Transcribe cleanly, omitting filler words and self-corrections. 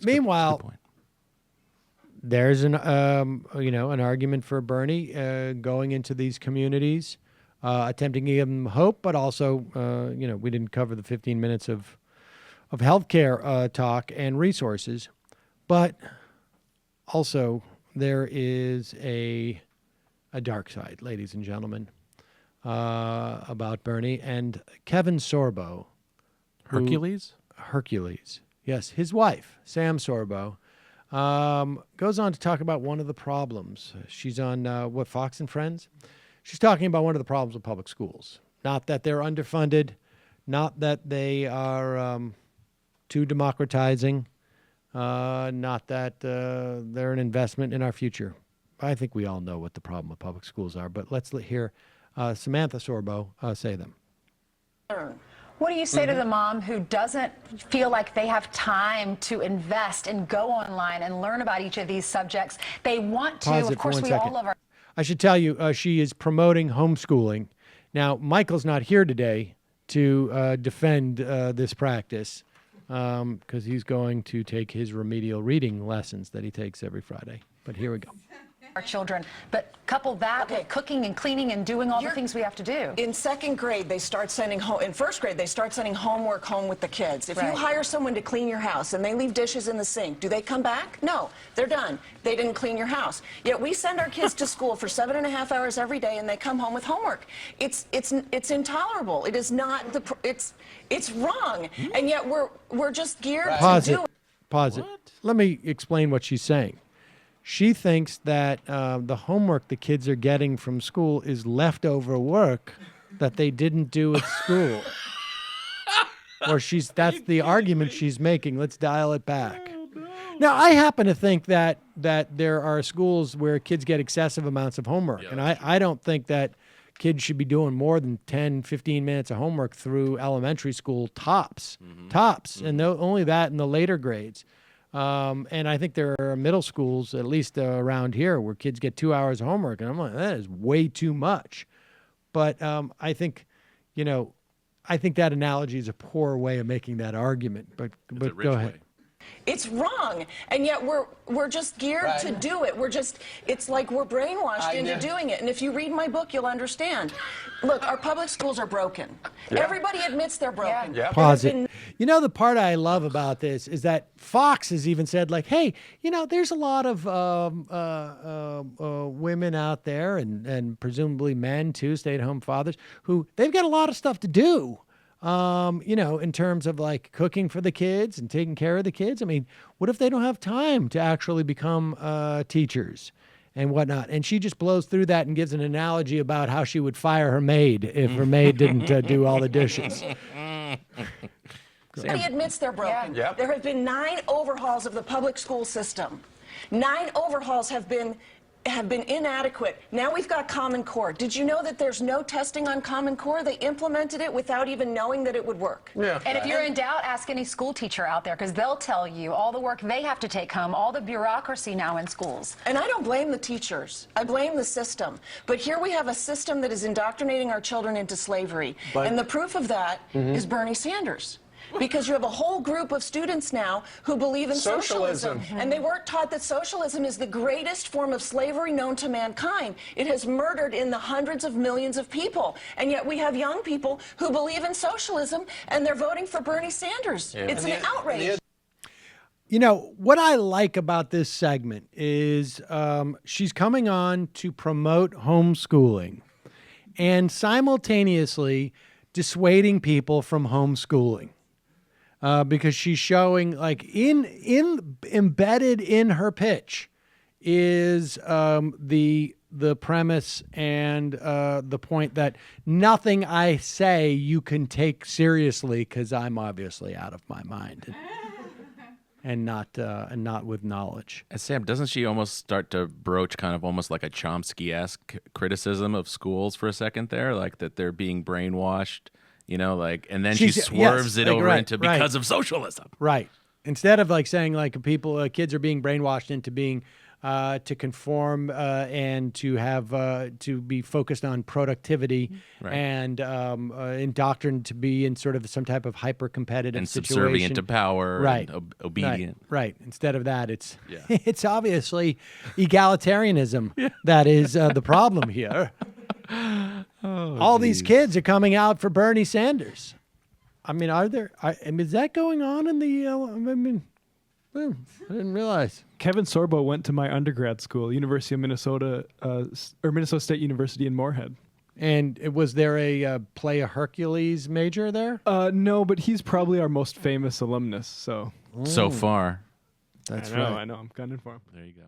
Meanwhile, there's an argument for Bernie going into these communities, attempting to give them hope, but also, we didn't cover the 15 minutes of healthcare talk and resources, but also there is a dark side, ladies and gentlemen, about Bernie and Kevin Sorbo. Hercules? Hercules. Yes, his wife, Sam Sorbo, goes on to talk about one of the problems. She's on, Fox and Friends? She's talking about one of the problems with public schools. Not that they're underfunded, not that they are too democratizing, not that they're an investment in our future. I think we all know what the problem with public schools are, but let's hear Samantha Sorbo say them. What do you say to the mom who doesn't feel like they have time to invest and go online and learn about each of these subjects? They want to. Of course, we all love our... I should tell you, she is promoting homeschooling. Now, Michael's not here today to defend this practice because he's going to take his remedial reading lessons that he takes every Friday. But here we go. Our children, but couple that with cooking and cleaning and doing all the things we have to do. In second grade, they start sending home. In first grade, they start sending homework home with the kids. If you hire someone to clean your house and they leave dishes in the sink, do they come back? No, they're done. They didn't clean your house. Yet we send our kids to school for 7.5 hours every day, and they come home with homework. It's intolerable. It is not it's wrong, and yet we're just geared to do it. Pause it. Let me explain what she's saying. She thinks that the homework the kids are getting from school is leftover work that they didn't do at school. Or that's the argument she's making. Let's dial it back. Now, I happen to think that there are schools where kids get excessive amounts of homework. And I don't think that kids should be doing more than 10, 15 minutes of homework through elementary school tops. And only that in the later grades. And I think there are middle schools, at least around here, where kids get 2 hours of homework. And I'm like, that is way too much. But I think that analogy is a poor way of making that argument. But go ahead. It's wrong, and yet we're just geared to do it. It's like we're brainwashed into doing it. And if you read my book, you'll understand. Look, our public schools are broken. Everybody admits they're broken. Pause it. The part I love about this is that Fox has even said, like, hey, there's a lot of women out there and presumably men too, stay-at-home fathers, who they've got a lot of stuff to do. In terms of like cooking for the kids and taking care of the kids. I mean, what if they don't have time to actually become teachers and whatnot? And she just blows through that and gives an analogy about how she would fire her maid if her maid didn't do all the dishes. Everybody admits they're broken. There have been 9 overhauls of the public school system. 9 overhauls have been inadequate. Now we've got Common Core. Did you know that there's no testing on Common Core? They implemented it without even knowing that it would work. And if you're in doubt, ask any school teacher out there, because they'll tell you all the work they have to take home, all the bureaucracy now in schools. And I don't blame the teachers. I blame the system. But here we have a system that is indoctrinating our children into slavery. And the proof of that is Bernie Sanders. Because you have a whole group of students now who believe in socialism. And they weren't taught that socialism is the greatest form of slavery known to mankind. It has murdered in the hundreds of millions of people. And yet we have young people who believe in socialism, and they're voting for Bernie Sanders. It's an outrage. What I like about this segment is she's coming on to promote homeschooling and simultaneously dissuading people from homeschooling. Because she's showing, like, embedded in her pitch is the premise and the point that nothing I say you can take seriously because I'm obviously out of my mind and not with knowledge. And Sam, doesn't she almost start to broach kind of almost like a Chomsky-esque criticism of schools for a second there, like that they're being brainwashed? And then she swerves it over into because of socialism. Right. Instead of like saying like kids are being brainwashed into being to conform and to have to be focused on productivity and indoctrinated to be in sort of some type of hyper-competitive and situation. subservient to power, Right. and obedient. Right. Instead of that, it's it's obviously egalitarianism that is the problem here. All these kids are coming out for Bernie Sanders. I mean, is that going on in the? I didn't realize. Kevin Sorbo went to my undergrad school, University of Minnesota, or Minnesota State University in Moorhead. And was there a play a Hercules major there? No, but he's probably our most famous alumnus. So So far. That's I know, right. I know. I'm gunning for him. There you go.